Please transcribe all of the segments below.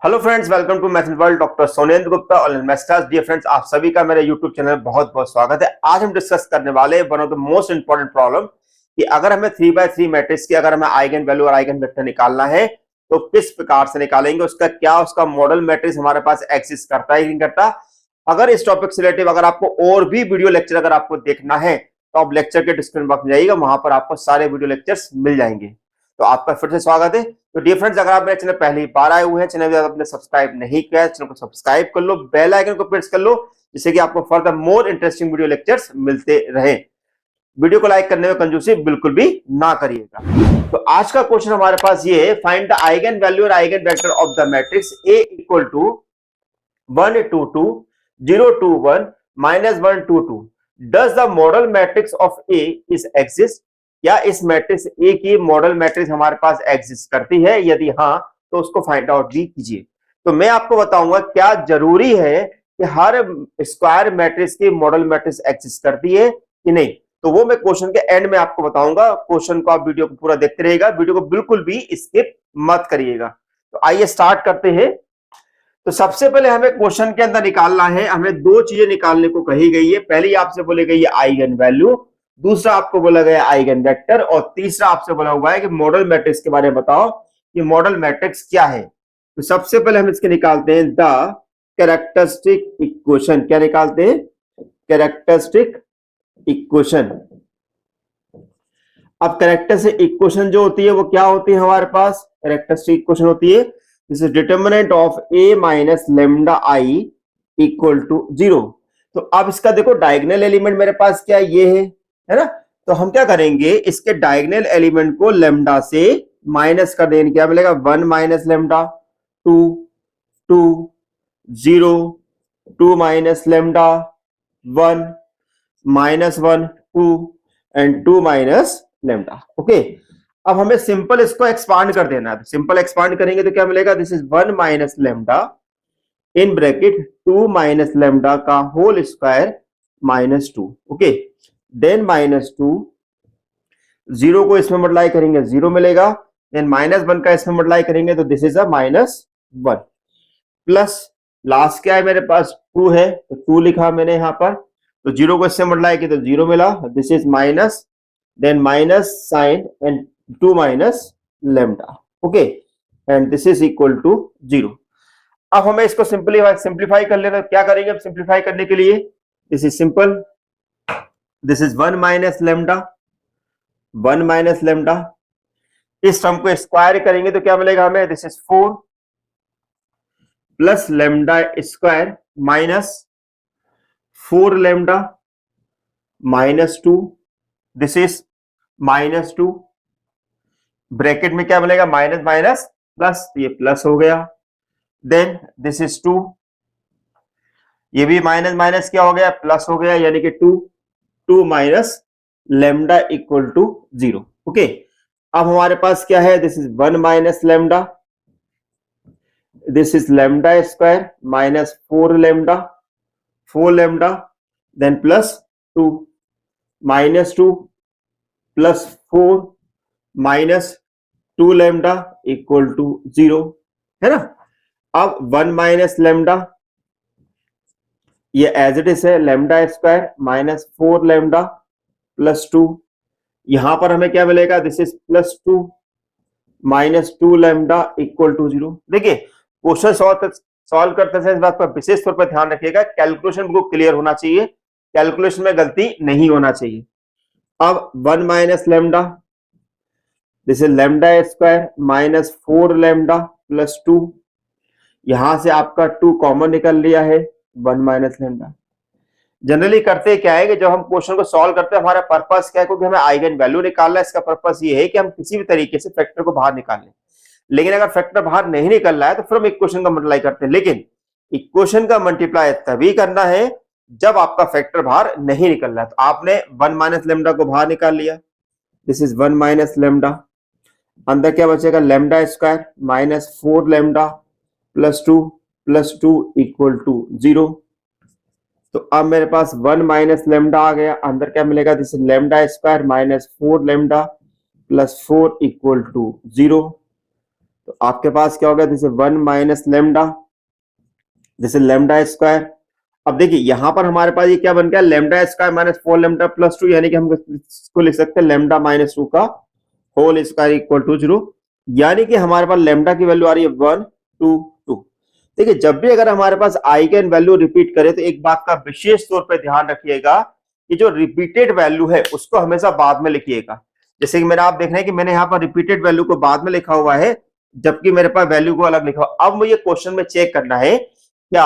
Hello friends, welcome to math world. Doctor Sonendra Gupta online masters. Dear friends, आप सभी का मेरे यूट्यूब चैनल में बहुत बहुत स्वागत है। आज हम डिस्कस करने वाले one of the most important problem कि अगर हमें 3x3 मैट्रिक्स की अगर हमें आइगन वैल्यू और आइगन वेक्टर निकालना है तो किस प्रकार से निकालेंगे, उसका मॉडल मैट्रिक्स हमारे पास एग्जिस्ट करता है कि नहीं करता। अगर इस टॉपिक से रिलेटेड अगर आपको और भी वीडियो लेक्चर अगर आपको देखना है तो आप लेक्चर के डिस्क्रिप्शन बॉक्स में जाइएगा, वहां पर आपको सारे वीडियो लेक्चर्स मिल जाएंगे। तो आपका फिर से स्वागत है। तो डियर फ्रेंड्स, अगर आप मेरे चैनल पहली बार आए हुए हैं, चैनल आपने सब्सक्राइब नहीं किया है, चैनल को सब्सक्राइब कर लो, बेल आइकन को प्रेस कर लो, जिससे कि आपको further more interesting video lectures मिलते रहे। वीडियो को लाइक करने में कंजूसी बिल्कुल भी ना करिएगा। तो आज का क्वेश्चन हमारे पास ये है, फाइंड द आइगन वैल्यू और eigen vector of the matrix A equal to 1 2 2 0 2 1 -1 2 2। Does the modal matrix of A is exist? क्या इस मैट्रिक्स ए की मॉडल मैट्रिक्स हमारे पास एग्जिस्ट करती है? यदि हाँ तो उसको फाइंड आउट भी कीजिए। तो मैं आपको बताऊंगा क्या जरूरी है कि हर स्क्वायर मैट्रिक्स की मॉडल मैट्रिक्स एग्जिस्ट करती है कि नहीं। तो वो मैं क्वेश्चन के एंड में आपको बताऊंगा। क्वेश्चन को आप वीडियो को पूरा देखते रहिएगा, वीडियो को बिल्कुल भी स्किप मत करिएगा। तो आइए स्टार्ट करते हैं। तो सबसे पहले हमें क्वेश्चन के अंदर निकालना है, हमें दो चीजें निकालने को कही गई है। पहली आपसे बोली गई है आइगन वैल्यू, दूसरा आपको बोला गया आइगन वेक्टर, और तीसरा आपसे बोला हुआ है कि मॉडल मैट्रिक्स के बारे में बताओ कि मॉडल मैट्रिक्स क्या है। तो सबसे पहले हम इसके निकालते हैं द कैरेक्टरिस्टिक इक्वेशन। क्या निकालते हैं? Characteristic equation. अब कैरेक्टरिस्टिक इक्वेशन जो होती है वो क्या होती है हमारे पास? कैरेक्टरिस्टिक इक्वेशन होती है this is determinant of a minus lambda i equal to 0। तो अब इसका देखो डायगोनल एलिमेंट मेरे पास क्या ये है ना। तो हम क्या करेंगे, इसके डायगोनल एलिमेंट को लेमडा से माइनस कर देंगे। क्या मिलेगा? 1 minus lambda, 2 2 0 2 minus lambda, 1 -1 2 and 2 minus lambda. Okay, अब हमें सिंपल इसको एक्सपांड कर देना है। सिंपल एक्सपांड करेंगे तो क्या मिलेगा? This is 1 minus lambda in bracket 2 minus lambda का होल स्क्वायर -2। ओके, देन -2, 0 को इसमें मल्टीप्लाई करेंगे 0 मिलेगा, देन -1 का इसमें मल्टीप्लाई करेंगे तो this is a -1 plus last क्या है मेरे पास? 2 है तो 2 लिखा मैंने यहां पर। तो 0 को इससे मल्टीप्लाई किया तो 0 मिला, this is minus, then minus sign and 2 minus lambda. Okay, and this is equal to 0। अब हमें इसको सिंप्लीफाई कर लेना। क्या करेंगे अब सिंप्लीफाई करने के लिए? This is simple, this is 1 minus lambda, 1 minus lambda. इस टर्म को स्क्वायर करेंगे तो क्या मिलेगा हमें? This is 4 plus lambda square minus 4 lambda -2, this is -2। Bracket में क्या मिलेगा? माइनस माइनस प्लस, ये प्लस हो गया। देन दिस इज 2, ये भी माइनस माइनस क्या हो गया? प्लस हो गया, यानी कि 2 minus lambda equal to 0। Okay, अब हमारे पास क्या है? This is 1 minus lambda, this is lambda square minus 4 lambda, 4 lambda, then plus 2 -2 plus 4 minus 2 lambda equal to 0, है ना। अब 1 माइनस लेमडा, ये एज इट इज है, lambda square minus 4 lambda plus 2। यहां पर हमें क्या मिलेगा? This is +2 -2 lambda equal to 0। देखिए, क्वेश्चन सॉल्व करते समय इस बात पर विशेष तौर पर ध्यान रखिएगा, कैलकुलेशन बिल्कुल क्लियर होना चाहिए, कैलकुलेशन में गलती नहीं होना चाहिए। अब 1 minus lambda, this is lambda square minus 4 lambda plus 2। यहां से आपका 2 कॉमन निकल लिया है, 1 माइनस लेमडा। जनरली करते क्या है कि जब हम क्वेश्चन को सॉल्व करते हैं, हमारा पर्पस क्या है? क्योंकि हमें आइगन वैल्यू निकालना है, इसका पर्पस ये है कि हम किसी भी तरीके से फैक्टर को बाहर निकाल लें। लेकिन अगर फैक्टर बाहर नहीं निकल रहा है तो फिर हम इक्वेशन का मल्टीप्लाई करते हैं। लेकिन इक्वेशन का मल्टीप्लाई तभी करना है जब आपका फैक्टर बाहर नहीं निकल रहा है। तो आपने 1 माइनस लेमडा को बाहर निकाल लिया, दिस इज 1 माइनस लेमडा, अंदर क्या बचेगा? Lambda square minus 4 lambda plus 2 equal to 0। तो अब मेरे पास 1 माइनस लेमडा आ गया, अंदर क्या मिलेगा? This is lambda square minus 4 lambda plus 4 equal to 0। तो आपके पास क्या हो गया, this is 1 minus lambda, this is lambda square. अब देखिए यहां पर हमारे पास ये क्या बन गया, lambda square minus 4 lambda plus 2, यानी कि हम इसको लिख सकते हैं लेमडा माइनस 2 का होल स्क्वायर इक्वल टू 0, यानी कि हमारे पास लेमडा की वैल्यू आ रही है 1 2 2। देखिए जब भी अगर हमारे पास आइगन वैल्यू रिपीट करे तो एक बात का विशेष तौर पर ध्यान रखिएगा कि जो रिपीटेड वैल्यू है उसको हमेशा बाद में लिखिएगा। जैसे कि मेरा आप देख रहे हैं कि मैंने यहाँ पर रिपीटेड वैल्यू को बाद में लिखा हुआ है, जबकि मेरे पास वैल्यू को अलग लिखा हुआ। अब मुझे क्वेश्चन में चेक करना है क्या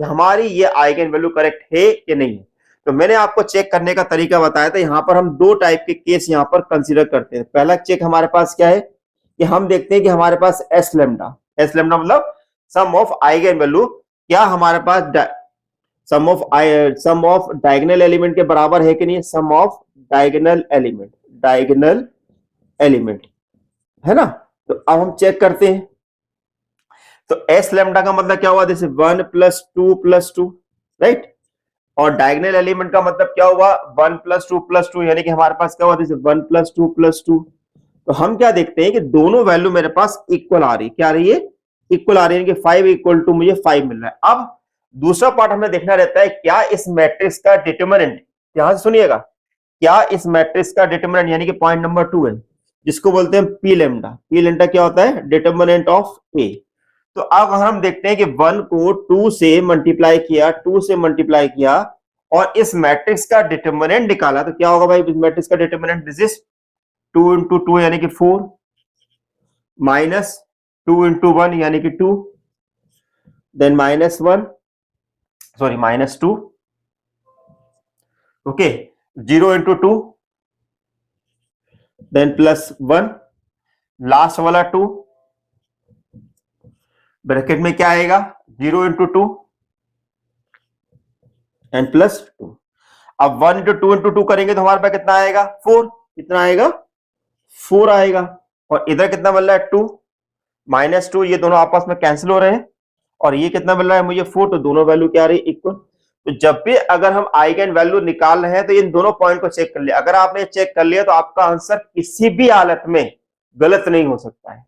हमारी ये आइगन वैल्यू करेक्ट है कि नहीं है। तो मैंने आपको चेक करने का तरीका बताया था। यहाँ पर हम दो टाइप के केस यहाँ पर कंसीडर करते हैं। पहला चेक हमारे पास क्या है कि हम देखते हैं कि हमारे पास एस लेमडा मतलब सम ऑफ आइगन वैल्यू, क्या हमारे पास सम ऑफ डायगोनल एलिमेंट के बराबर है कि नहीं, सम ऑफ डायगोनल एलिमेंट है ना। तो अब हम चेक करते हैं। तो एस लेमडा का मतलब क्या हुआ, दिस 1 प्लस टू राइट, और डायगोनल एलिमेंट का मतलब क्या हुआ 1 प्लस टू, यानी कि हमारे पास क्या हुआ, दिस 1 प्लस टू। तो हम क्या देखते हैं कि दोनों वैल्यू मेरे पास इक्वल आ रही है। क्या आ रही है, इक्वल आ रही है, कि 5 इक्वल टू मुझे 5 मिल रहा है। अब दूसरा पार्ट हमें देखना रहता है क्या इस मैट्रिक्स का डिटरमिनेंट, ध्यान से सुनिएगा, क्या इस मैट्रिक्स का डिटरमिनेंट यानी कि पॉइंट नंबर 2 है जिसको बोलते हैं पी लेमडा क्या होता है, डिटरमिनेंट ऑफ ए। तो अब हम देखते हैं कि 1 को 2 से मल्टीप्लाई किया और इस मैट्रिक्स का डिटरमिनेंट निकाला, तो क्या होगा भाई इस मैट्रिक्स का डिटरमिनेंट, दिस इज 2 इंटू 2 यानी कि 4 माइनस 2 इंटू 1 यानी कि 2, then minus 2, okay, 0 into 2 then plus 1, last वाला 2, ब्रैकेट में क्या आएगा 0 इंटू 2 एंड प्लस 2। अब 1 इंटू 2 करेंगे तो हमारे पास कितना आएगा 4, कितना आएगा 4 आएगा, और इधर कितना मिल रहा है 2 माइनस 2, ये दोनों आपस में कैंसिल हो रहे हैं, और ये कितना मिल रहा है मुझे 4, तो दोनों वैल्यू क्या आ रही है इक्वल। तो जब भी अगर हम आइगन वैल्यू निकाल रहे हैं तो इन दोनों पॉइंट को चेक कर लिया, अगर आपने चेक कर लिया तो आपका आंसर किसी भी हालत में गलत नहीं हो सकता है।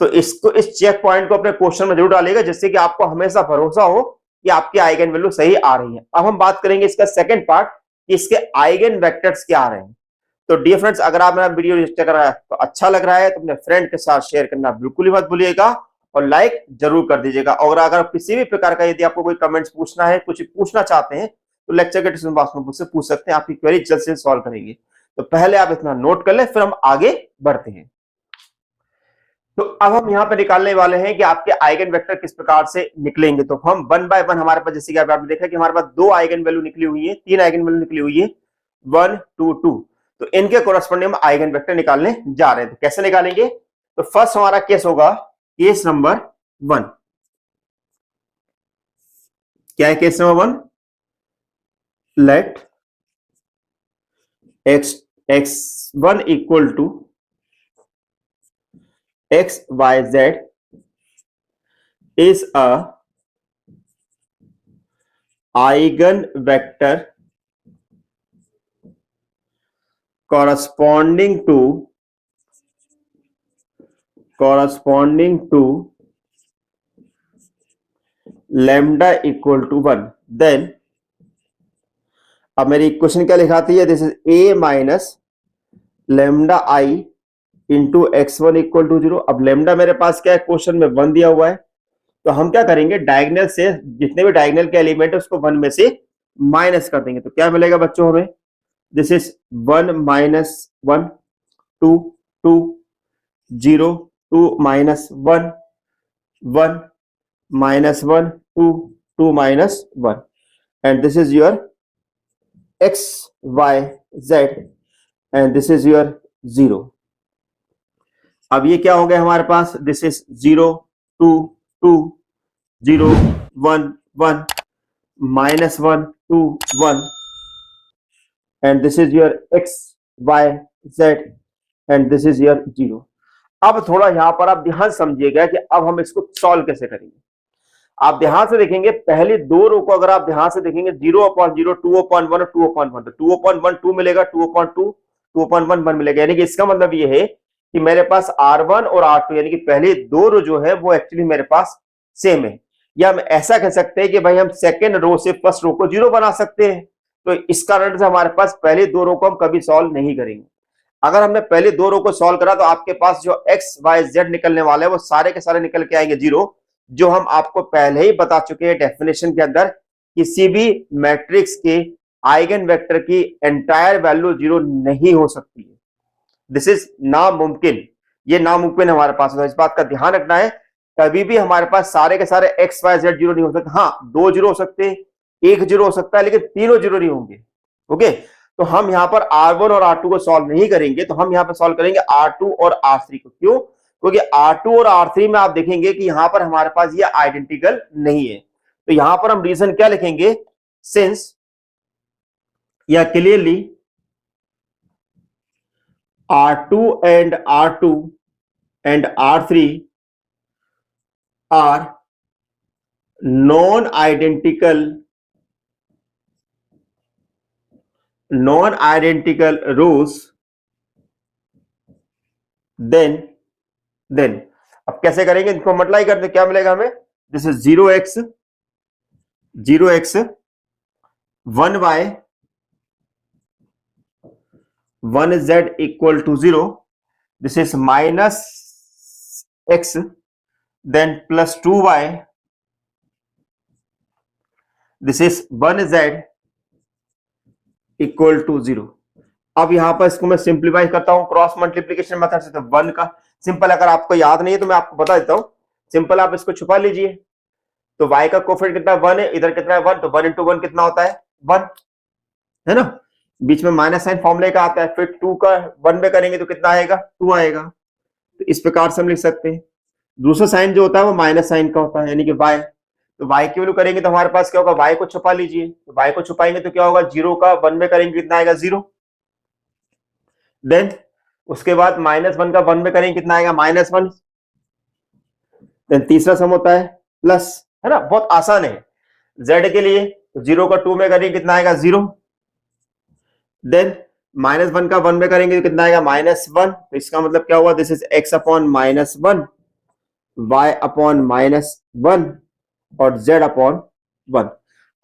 तो इसको, इस चेक पॉइंट को अपने क्वेश्चन में जरूर डालिएगा जिससे कि आपको हमेशा भरोसा हो कि आपकी आइगन वैल्यू सही आ रही है। अब हम बात करेंगे इसका सेकंड पार्ट कि इसके आइगन वेक्टर्स क्या आ रहे हैं। तो डियर फ्रेंड्स, अगर आप मेरा वीडियो कर रहा है तो अच्छा लग रहा है तो अपने फ्रेंड के साथ शेयर करना बिल्कुल ही मत भूलिएगा और लाइक जरूर कर दीजिएगा। और अगर किसी भी प्रकार का यदि आपको कोई कमेंट्स पूछना है, कुछ पूछना चाहते हैं तो लेक्चर के डिस्क्रिप्शन बॉक्स में मुझसे पूछ सकते हैं, आपकी क्वेरी जल्द से सॉल्व करेंगे। तो पहले आप इतना नोट कर ले, फिर हम आगे बढ़ते हैं। तो अब हम यहाँ पे निकालने वाले हैं कि आपके आइगन वेक्टर किस प्रकार से निकलेंगे। तो हम वन बाय वन, हमारे पास जैसे कि आपने देखा कि हमारे पास 2 आइगन वैल्यू निकली हुई है, 3 आइगन वैल्यू निकली हुई है 1 2 2। तो इनके कोरस्पॉन्डिंग हम आइगन वेक्टर निकालने जा रहे हैं। तो कैसे निकालेंगे, तो फर्स्ट हमारा केस होगा केस नंबर 1। क्या है case number 1, let x1 equal to xyz is a eigen vector corresponding to lambda equal to 1। Then अब मेरी इक्वेशन क्या लिखाती है, this is a minus lambda I into x1 equal to 0। अब lambda मेरे पास क्या है, क्वेश्चन में 1 दिया हुआ है, तो हम क्या करेंगे डायगोनल से जितने भी डायगोनल के एलिमेंट है उसको 1 में से माइनस कर देंगे। तो क्या मिलेगा बच्चों हमें, this is 1 minus 1 2 2 0 2 minus 1 1 minus 1 2 2 minus 1 and this is your x y z and this is your 0। अब ये क्या हो गया हमारे पास, this is 0 2 2 0 1 1 minus 1 2 1 and this is your x y z and this is your 0। अब थोड़ा यहां पर आप ध्यान समझिएगा कि अब हम इसको सॉल्व कैसे करेंगे। आप ध्यान से देखेंगे पहले दो रो को अगर आप ध्यान से देखेंगे 0/0 2/1 और 2/1, तो 2/1 2 मिलेगा, 2/2 2/1 1 मिलेगा। यानी कि इसका मतलब ये है कि मेरे पास R1 और R2 यानी कि पहले दो रो जो है वो एक्चुअली मेरे पास सेम है, या हम ऐसा कह सकते हैं कि भाई हम सेकेंड रो से फर्स्ट रो को जीरो बना सकते हैं। तो इस कारण से हमारे पास पहले दो रो को हम कभी सॉल्व नहीं करेंगे। अगर हमने पहले दो रो को सॉल्व करा तो आपके पास जो एक्स वाई जेड निकलने वाले हैं वो सारे के सारे निकल के आएंगे जीरो, जो हम आपको पहले ही बता चुके हैं डेफिनेशन के अंदर, किसी भी मैट्रिक्स के आइगन वेक्टर की एंटायर वैल्यू जीरो नहीं हो सकती है। दिस इज नामुमकिन, ये नामुमकिन हमारे पास, तो इस बात का ध्यान रखना है। कभी भी हमारे पास सारे के सारे एक्स वाई जेड जीरो नहीं हो सकते। हाँ, दो जीरो हो सकते हैं, एक जीरो हो सकता है, लेकिन तीनों जीरो नहीं होंगे। ओके, तो हम यहां पर R1 और R2 को सॉल्व नहीं करेंगे, तो हम यहां पर सॉल्व करेंगे R2 और R3 को। क्यों? क्योंकि R2 और R3 में आप देखेंगे कि यहां पर हमारे पास ये आइडेंटिकल नहीं है। तो यहां पर हम रीजन क्या लिखेंगे? सिंस या clearly R2 and R2 and R3 are non-identical rows, then अब कैसे करेंगे? इनको मल्टीप्लाई करते क्या मिलेगा हमें? This is 0x 1y 1z equal to 0, this is minus x then plus 2y, this is 1z equal to 0। अब यहां पर इसको मैं सिंप्लीफाई करता हूं क्रॉस मल्टीप्लीकेशन मेथड से। तो 1 का सिंपल, अगर आपको याद नहीं है तो मैं आपको बता देता हूं सिंपल, आप इसको छुपा लीजिए। तो y का कोफिशिएंट कितना 1 है, इधर कितना है 1, तो 1 इंटू 1 कितना होता है 1, है ना। बीच में माइनस साइन फॉर्मूले का आता है, फिर 2 का 1 में करेंगे तो कितना आएगा 2 आएगा। तो इस प्रकार से हम लिख सकते हैं। दूसरा साइन जो होता है वो माइनस साइन का होता है, यानी कि y। तो y की वैल्यू करेंगे तो हमारे पास क्या होगा, y को छुपा लीजिए। तो y को छुपाएंगे तो क्या होगा, 0 का 1 में करेंगे कितना आएगा 0। देन उसके बाद -1 का 1 में करेंगे कितना आएगा -1। देन तीसरा सम होता है प्लस, है ना, बहुत आसान है। z के लिए 0 का 2 में करेंगे कितना आएगा 0। देन -1 का 1 में करेंगे तो कितना आएगा -1। तो इसका मतलब क्या हुआ, this is x upon -1, y upon -1 और z अपॉन 1।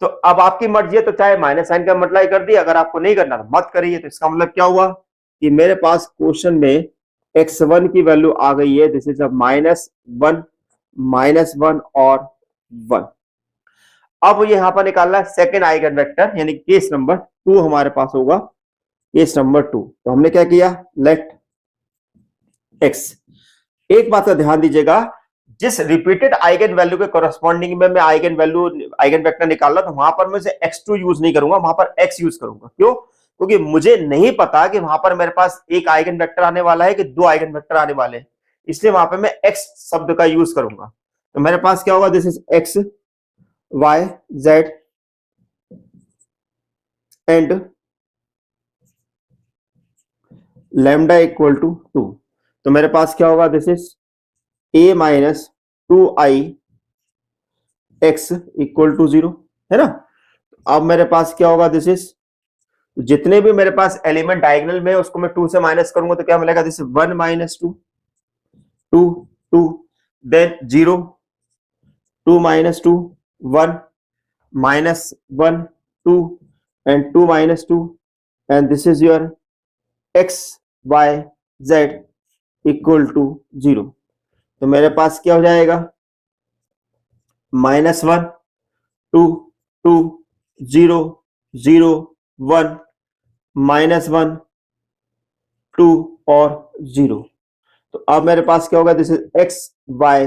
तो अब आपकी मर्जी है, तो चाहे माइनस साइन का मल्टीप्लाई कर दिए, अगर आपको नहीं करना तो मत करिए। तो इसका मतलब क्या हुआ कि मेरे पास क्वेश्चन में x1 की वैल्यू आ गई है, दिस इज -1 -1 और 1। अब ये यहां पर निकालना है सेकेंड आइगन वेक्टर, यानी केस नंबर 2 हमारे पास होगा, केस नंबर 2। तो हमने क्या किया, लेट x। एक बात का ध्यान दीजिएगा, जिस रिपीटेड आइगन वैल्यू के कोरस्पॉन्डिंग में मैं आइगन वैल्यू आइगन वेक्टर निकालना, तो वहां पर मैं इसे x2 यूज नहीं करूंगा, वहां पर x यूज करूंगा। क्यों? क्योंकि मुझे नहीं पता कि वहां पर मेरे पास एक आइगन वेक्टर आने वाला है कि दो आइगन वेक्टर आने वाले हैं, इसलिए वहां पर मैं x शब्द का यूज करूंगा। तो मेरे पास क्या होगा, this is x y z and lambda equal to 2। तो मेरे पास क्या होगा, this is a minus 2i x equal to 0, है ना। अब मेरे पास क्या होगा, दिस इज जितने भी मेरे पास एलिमेंट डायगोनल में उसको मैं 2 से माइनस करूंगा तो क्या मिलेगा, this is 1 minus 2 2 2, then 0 2 minus 2 1 minus 1 2 and 2 minus 2, and this is your x y z equal to 0। तो मेरे पास क्या हो जाएगा, -1 2 2 0 0 1 -1 2 और 0। तो अब मेरे पास क्या होगा, this is x y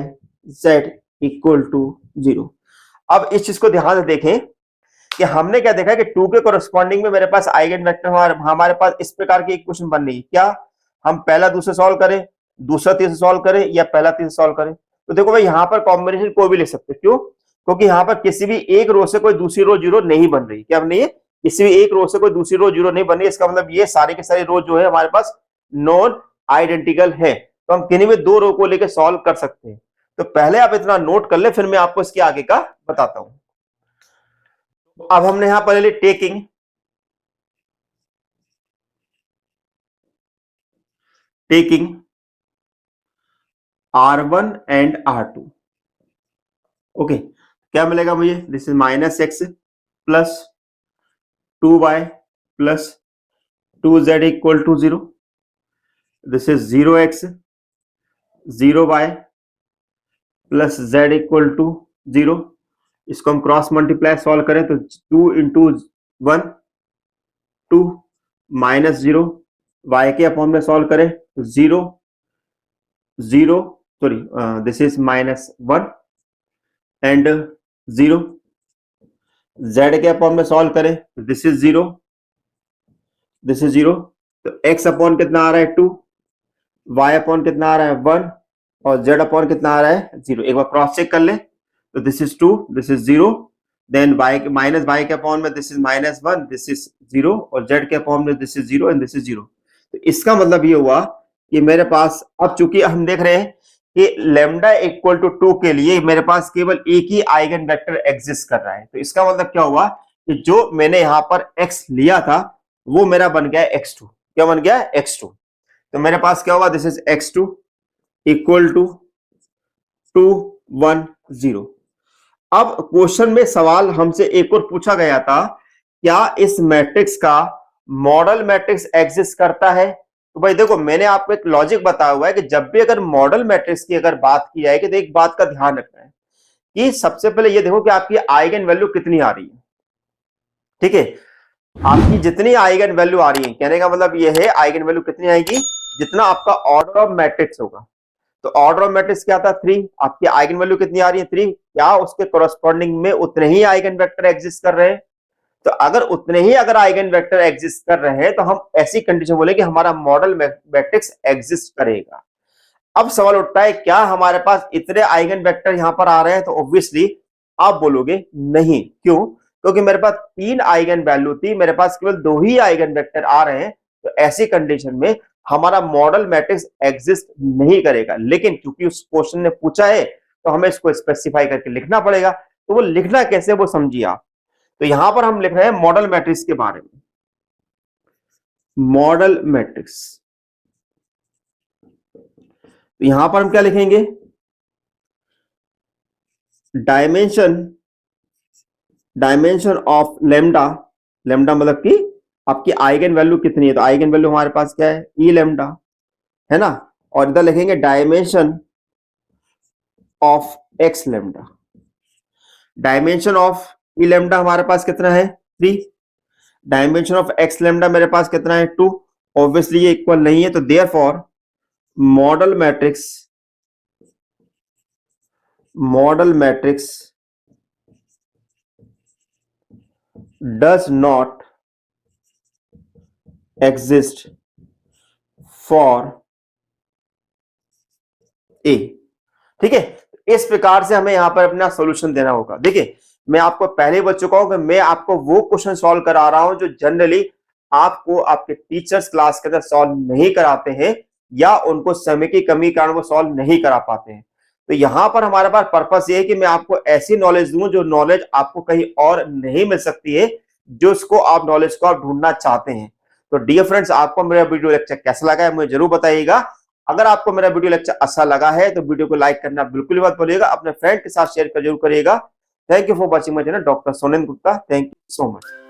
z equal to 0। अब इस चीज को ध्यान से देखें कि हमने क्या देखा कि 2 के कोरस्पॉन्डिंग में मेरे पास आइगन वेक्टर हमारे पास इस प्रकार की इक्वेशन बन रही है। क्या हम पहला दूसरा सॉल्व करें, दूसरा तीसरा सॉल्व करें, या पहला तीसरा सॉल्व करें? तो देखो भाई, यहां पर कॉम्बिनेशन कोई भी ले सकते हैं। क्यों? क्योंकि यहां पर किसी भी एक रो से कोई दूसरी रो जीरो नहीं बन रही। क्या नहीं है? किसी भी एक रो से कोई दूसरी रो जीरो नहीं बन रही। इसका मतलब ये सारे के सारे रो जो है हमारे पास नॉन आइडेंटिकल है, तो हम किन्हीं भी दो रो को लेकर सॉल्व कर सकते हैं। तो पहले आप इतना नोट कर ले, फिर मैं आपको इसके आगे का बताता हूं। अब हमने यहां पर ले taking taking R1 and R2। Okay, क्या मिलेगा मुझे? This is -x plus 2y plus 2z equal to 0। This is 0x 0y plus z equal to 0। इसको हम क्रॉस मल्टीप्लाई सॉल्व करें तो 2 इंटू 1 2 माइनस 0, y के अपॉन में सॉल्व करें तो 0 0 sorry this is -1 and 0, z के अपॉन में सॉल्व करें तो दिस इज 0 दिस इज 0। तो x अपॉन कितना आ रहा है 2, y अपॉन कितना आ रहा है 1 और z अपॉन कितना आ रहा है 0। एक बार क्रॉस चेक कर ले तो this is 2 this is 0, then y minus y के अपॉन में दिस इज -1 दिस इज 0 और z के अपॉन में this is 0 and this is 0। तो इसका मतलब ये हुआ कि मेरे पास अब चूंकि हम देख रहे हैं कि लेमडा इक्वल टू 2 के लिए मेरे पास केवल एक ही आइगन वेक्टर एग्जिस्ट कर रहा है। तो इसका मतलब क्या हुआ कि जो मैंने यहां पर x लिया था वो मेरा बन गया x2। क्या बन गया? x2। तो मेरे पास क्या होगा? This is x2 equal to 2 1 0। अब क्वेश्चन में सवाल हमसे एक और पूछा गया था, क्या इस मैट्रिक्स का मॉडल मैट्रिक्स एग्जिस्ट करता है? तो भाई देखो, मैंने आपको एक लॉजिक बताया हुआ है कि जब भी अगर मॉडल मैट्रिक्स की अगर बात की जाएगी तो एक बात का ध्यान रखना है कि सबसे पहले ये देखो कि आपकी आइगन वैल्यू कितनी आ रही है। ठीक है, आपकी जितनी आइगन वैल्यू आ रही है, कहने का मतलब ये है आइगन वैल्यू कितनी आएगी? जितना आपका ऑर्डर ऑफ मैट्रिक्स होगा। तो ऑर्डर ऑफ मैट्रिक्स क्या था? 3। आपकी आइगन वैल्यू कितनी आ रही है? 3। क्या उसके कोरस्पॉन्डिंग में उतने ही आइगन वेक्टर एग्जिस्ट कर रहे हैं? तो अगर उतने ही अगर आइगन वेक्टर एग्जिस्ट कर रहे हैं तो हम ऐसी कंडीशन बोले कि हमारा मॉडल मैट्रिक्स एग्जिस्ट करेगा। अब सवाल उठता है, क्या हमारे पास इतने आइगन वेक्टर यहां पर आ रहे हैं? तो ऑब्वियसली आप बोलोगे नहीं। क्यों? क्योंकि मेरे पास 3 आइगन वैल्यू थी, मेरे पास केवल 2 ही आइगन वेक्टर आ रहे हैं। तो ऐसी कंडीशन में हमारा मॉडल मैट्रिक्स एग्जिस्ट नहीं करेगा। लेकिन क्योंकि उस क्वेश्चन ने पूछा है तो हमें इसको स्पेसिफाई करके लिखना पड़ेगा। तो वो लिखना कैसे, वो समझिए आप। तो यहां पर हम लिख रहे हैं मॉडल मैट्रिक्स के बारे में। मॉडल मैट्रिक्स, तो यहां पर हम क्या लिखेंगे? Dimension of lambda. लेमडा मतलब कि आपकी आइगन वैल्यू कितनी है? तो आइगन वैल्यू हमारे पास क्या है? ई लेमडा, है ना। और इधर लिखेंगे dimension of x lambda. Dimension of E lambda हमारे पास कितना है? 3। डायमेंशन ऑफ एक्स लेमडा मेरे पास कितना है? 2। ऑब्वियसली ये इक्वल नहीं है, तो therefore model matrix does not exist for a. ठीक है, इस प्रकार से हमें यहां पर अपना सॉल्यूशन देना होगा। देखिए, मैं आपको पहले बता चुका हूं कि मैं आपको वो क्वेश्चन सॉल्व करा रहा हूं जो जनरली आपको आपके टीचर्स क्लास के अंदर सॉल्व नहीं कराते हैं या उनको समय की कमी के कारण वो सॉल्व नहीं करा पाते हैं। तो यहां पर हमारे पास पर्पस ये है कि मैं आपको ऐसी नॉलेज दूं जो नॉलेज आपको कहीं और नहीं मिल सकती है, जो उसको आप नॉलेज को आप ढूंढना चाहते हैं। तो डियर फ्रेंड्स, आपको मेरा वीडियो लेक्चर कैसा लगा है मुझे जरूर बताइएगा। अगर आपको मेरा वीडियो लेक्चर अच्छा लगा है तो वीडियो को लाइक करना बिल्कुल मत भूलिएगा, अपने फ्रेंड के साथ शेयर कर जरूर करिएगा। Thank you for watching my channel doctor Sonendra Gupta. Thank you so much.